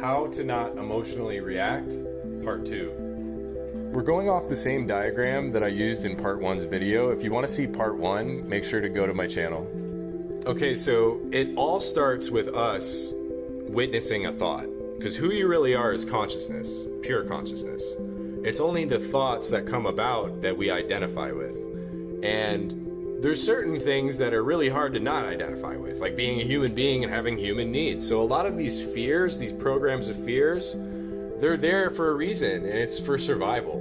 How to not emotionally react, part 2. We're going off the same diagram that I used in part 1's video. If you want to see part 1, make sure to go to my channel. Okay, so it all starts with us witnessing a thought, because who you really are is consciousness, pure consciousness. It's only the thoughts that come about that we identify with. And there's certain things that are really hard to not identify with, like being a human being and having human needs. So a lot of these fears, these programs of fears, they're there for a reason, and it's for survival.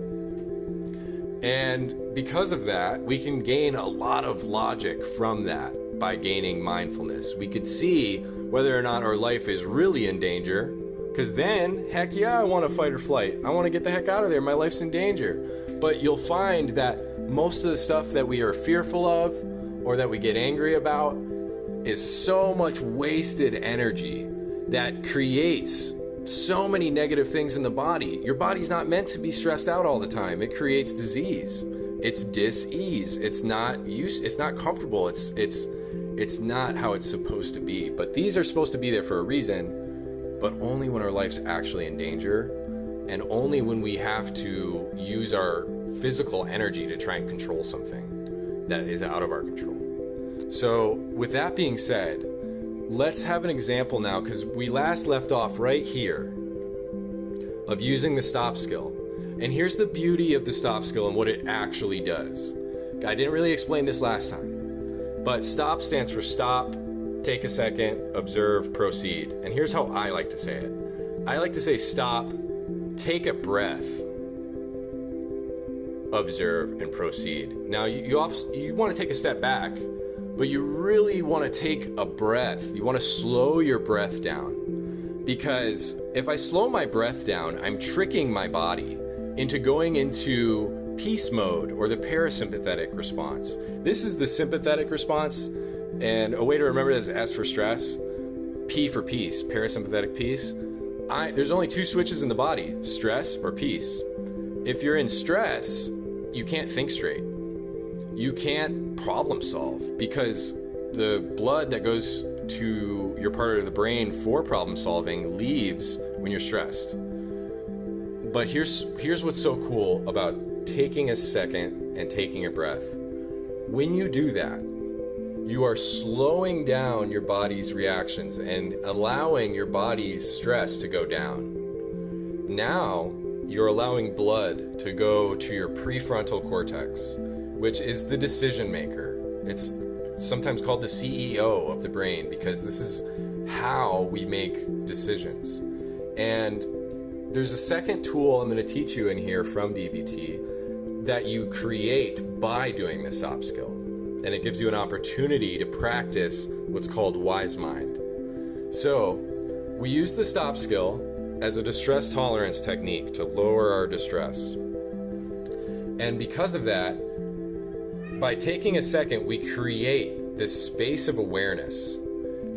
And because of that, we can gain a lot of logic from that by gaining mindfulness. We could see whether or not our life is really in danger, because then, heck yeah, I want to fight or flight. I want to get the heck out of there. My life's in danger. But you'll find that most of the stuff that we are fearful of or that we get angry about is so much wasted energy that creates so many negative things in the body. Your body's not meant to be stressed out all the time. It creates disease. It's dis-ease. It's not comfortable. It's not how it's supposed to be. But these are supposed to be there for a reason, but only when our life's actually in danger, and only when we have to use our physical energy to try and control something that is out of our control. So with that being said, let's have an example now, because we last left off right here of using the stop skill. And here's the beauty of the stop skill and what it actually does. I didn't really explain this last time, but stop stands for stop, take a second, observe, proceed. And here's how I like to say it. I like to say stop, take a breath, observe, and proceed. Now you want to take a step back, but you really want to take a breath. You want to slow your breath down, because if I slow my breath down, I'm tricking my body into going into peace mode, or the parasympathetic response. This is the sympathetic response, and a way to remember this is S for stress, P for peace, parasympathetic peace. There's only 2 switches in the body, stress or peace. If you're in stress, you can't think straight. You can't problem solve, because the blood that goes to your part of the brain for problem solving leaves when you're stressed. But here's what's so cool about taking a second and taking a breath. When you do that, you are slowing down your body's reactions and allowing your body's stress to go down. Now, you're allowing blood to go to your prefrontal cortex, which is the decision maker. It's sometimes called the CEO of the brain, because this is how we make decisions. And there's a second tool I'm going to teach you in here from DBT that you create by doing the stop skill. And it gives you an opportunity to practice what's called wise mind. So we use the stop skill as a distress tolerance technique to lower our distress. And because of that, by taking a second, we create this space of awareness.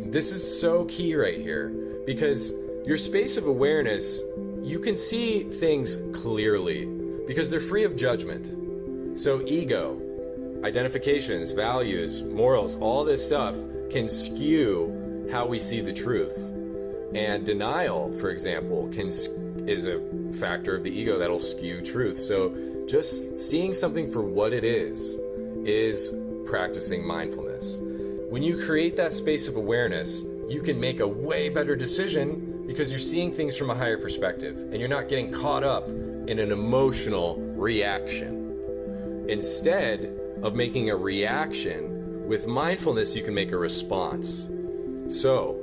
This is so key right here, because your space of awareness, you can see things clearly because they're free of judgment. So ego, identifications, values, morals, all this stuff can skew how we see the truth. And denial, for example, is a factor of the ego that'll skew truth. So just seeing something for what it is practicing mindfulness. When you create that space of awareness, you can make a way better decision, because you're seeing things from a higher perspective and you're not getting caught up in an emotional reaction. Instead of making a reaction, with mindfulness you can make a response. So,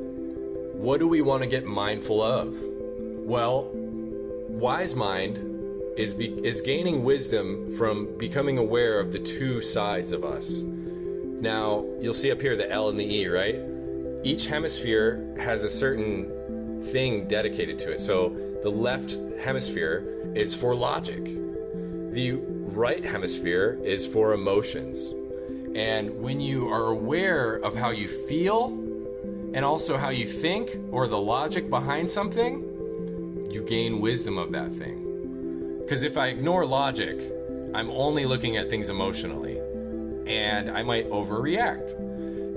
what do we want to get mindful of? Well, wise mind is gaining wisdom from becoming aware of the 2 sides of us. Now, you'll see up here the L and the E, right? Each hemisphere has a certain thing dedicated to it. So the left hemisphere is for logic. The right hemisphere is for emotions. And when you are aware of how you feel and also how you think, or the logic behind something, you gain wisdom of that thing. Because if I ignore logic, I'm only looking at things emotionally, and I might overreact.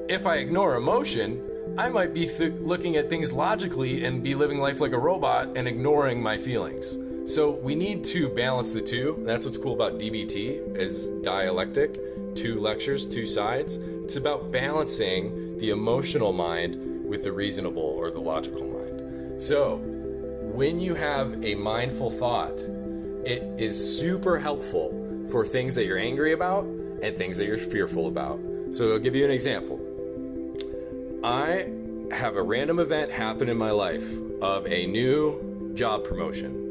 If I ignore emotion, I might be looking at things logically and be living life like a robot and ignoring my feelings. So we need to balance the two. That's what's cool about DBT, is dialectic, 2 lectures, 2 sides. It's about balancing the emotional mind with the reasonable or the logical mind. So when you have a mindful thought, it is super helpful for things that you're angry about and things that you're fearful about. So I'll give you an example. I have a random event happen in my life of a new job promotion.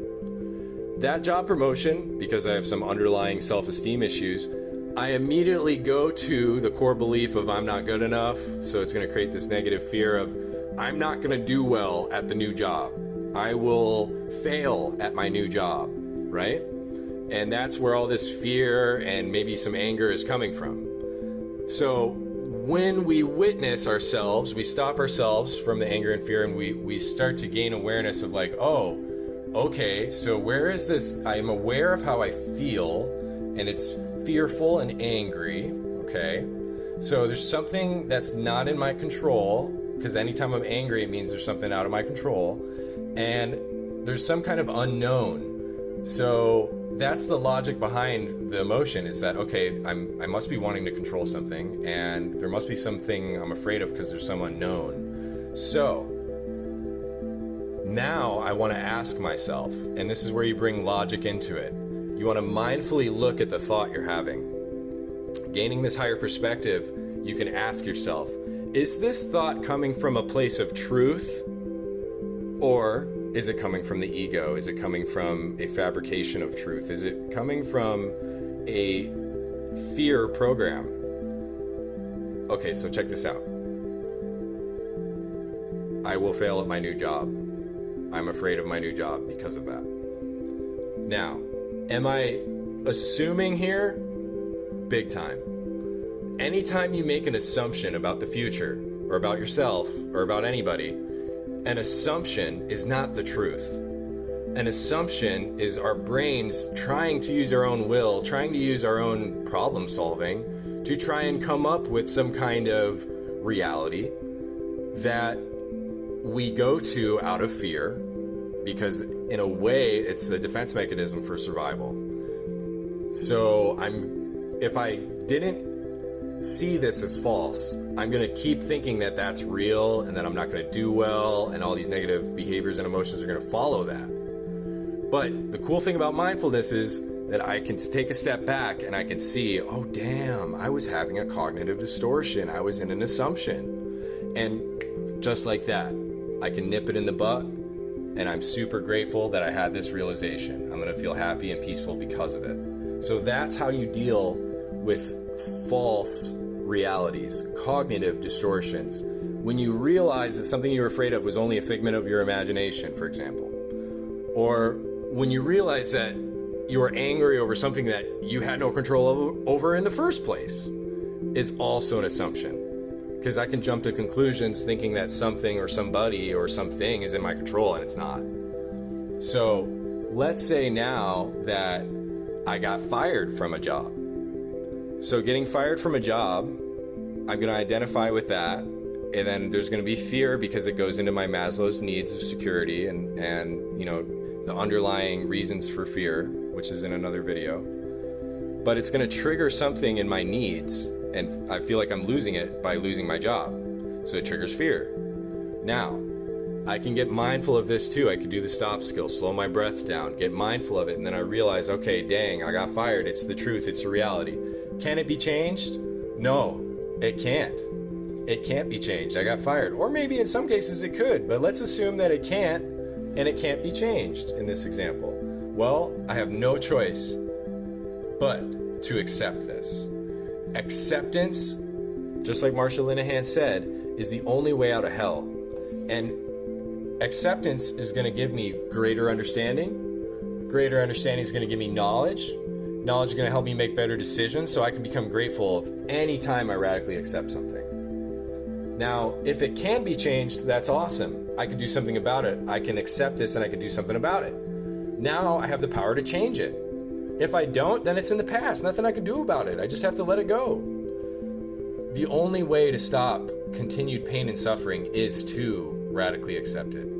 That job promotion, because I have some underlying self-esteem issues, I immediately go to the core belief of I'm not good enough. So it's going to create this negative fear of I'm not going to do well at the new job. I will fail at my new job, right? And that's where all this fear and maybe some anger is coming from. So when we witness ourselves, we stop ourselves from the anger and fear, and we start to gain awareness of like, oh, okay, so where is this? I am aware of how I feel, and it's fearful and angry, okay? So there's something that's not in my control, because anytime I'm angry, it means there's something out of my control, and there's some kind of unknown. So that's the logic behind the emotion, is that, okay, I must be wanting to control something, and there must be something I'm afraid of because there's some unknown. So now I want to ask myself, and this is where you bring logic into it. You want to mindfully look at the thought you're having. Gaining this higher perspective, you can ask yourself, is this thought coming from a place of truth, or is it coming from the ego? Is it coming from a fabrication of truth? Is it coming from a fear program? Okay, so check this out. I will fail at my new job. I'm afraid of my new job because of that. Now, am I assuming here? Big time. Anytime you make an assumption about the future, or about yourself, or about anybody, an assumption is not the truth. An assumption is our brains trying to use our own will, trying to use our own problem solving to try and come up with some kind of reality that we go to out of fear, because in a way it's a defense mechanism for survival. So if I didn't see this as false, I'm going to keep thinking that that's real and that I'm not going to do well, and all these negative behaviors and emotions are going to follow that. But the cool thing about mindfulness is that I can take a step back and I can see, oh damn, I was having a cognitive distortion. I was in an assumption. And just like that, I can nip it in the butt, and I'm super grateful that I had this realization. I'm going to feel happy and peaceful because of it. So that's how you deal with false realities, cognitive distortions. When you realize that something you were afraid of was only a figment of your imagination, for example, or when you realize that you were angry over something that you had no control over in the first place, is also an assumption. Because I can jump to conclusions thinking that something or somebody or something is in my control, and it's not. So let's say now that I got fired from a job. So getting fired from a job, I'm going to identify with that, and then there's going to be fear because it goes into my Maslow's needs of security and the underlying reasons for fear, which is in another video. But it's going to trigger something in my needs, and I feel like I'm losing it by losing my job. So it triggers fear. Now, I can get mindful of this too. I could do the stop skill, slow my breath down, get mindful of it, and then I realize, okay, dang, I got fired. It's the truth. It's the reality. Can it be changed? No, it can't. It can't be changed. I got fired. Or maybe in some cases it could, but let's assume that it can't, and it can't be changed in this example. Well, I have no choice but to accept this. Acceptance, just like Marsha Linehan said, is the only way out of hell. And acceptance is going to give me greater understanding. Greater understanding is going to give me knowledge. Knowledge is going to help me make better decisions, so I can become grateful of any time I radically accept something. Now, if it can be changed, that's awesome. I can do something about it. I can accept this and I can do something about it. Now I have the power to change it. If I don't, then it's in the past. Nothing I can do about it. I just have to let it go. the only way to stop continued pain and suffering is to radically accept it.